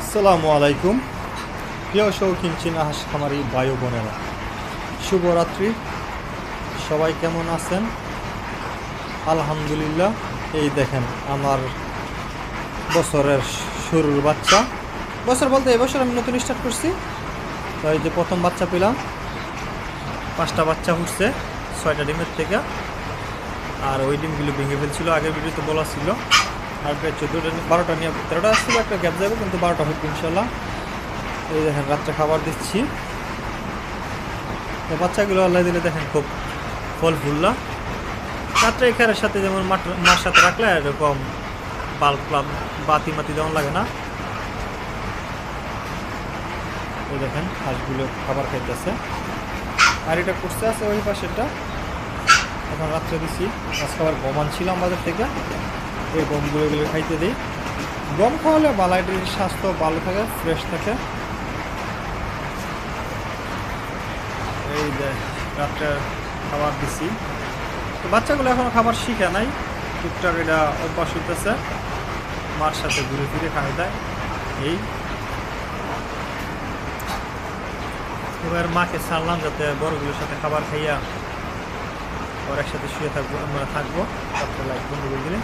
আসসালামু আলাইকুম প্রিয় শৌখিন চীনা হাঁস খামারি ভাই ও বোনেরা, শুভরাত্রি। সবাই কেমন আছেন? আলহামদুলিল্লাহ। এই দেখেন আমার বছরের শুরুর বাচ্চা, বছর বলতে এবছর আমি নতুন স্টার্ট করছি। তো এই যে প্রথম বাচ্চা পেলাম, 5টা বাচ্চা উঠছে 6টা ডিমের থেকে। আর ওই ডিমগুলো ভেঙে ফেলছিল, আগের ভিডিওতে বলা ছিল। আর প্রায় 14টা 12টা নিয়ে 13টা আসছিল, একটা গ্যাপ যাবে, কিন্তু 12টা হইব ইনশাল্লাহ। এই দেখেন রাত্রে খাবার দিচ্ছি। তো বাচ্চাগুলো আল্লাহ দিলে দেখেন খুব ফল ফুললা। রাত্রে খেয়ারের সাথে যেমন মার সাথে রাখলে এরকম বাল্ব বাতি মাতি যেমন লাগে না। এই দেখেন হাঁসগুলো খাবার খাইতেছে। আর এটা করতে আছে ওই পাশেরটা, এখন রাত্রে দিচ্ছি। আজকে আবার গম আনছিলাম বাজার থেকে, এই গমগুলো খাইতে দিই। গম খাওয়ালে বালাইটির স্বাস্থ্য ভালো থাকে, ফ্রেশ থাকে। এই যে রাত্রে খাবার দিছি। তো বাচ্চাগুলো এখনো খাবার শিখে নাই, টুকটাক এটা অভ্যাস হইতেছে, মার সাথে ঘুরে ফিরে খাওয়া দেয়। এই এবার মাকে ছাড়লাম যাতে বড়গুলোর সাথে খাবার খাইয়া ওর একসাথে শুয়ে থাকবো, আমরা থাকবো রাত্রে লাইট বন্ধ করে দিলে।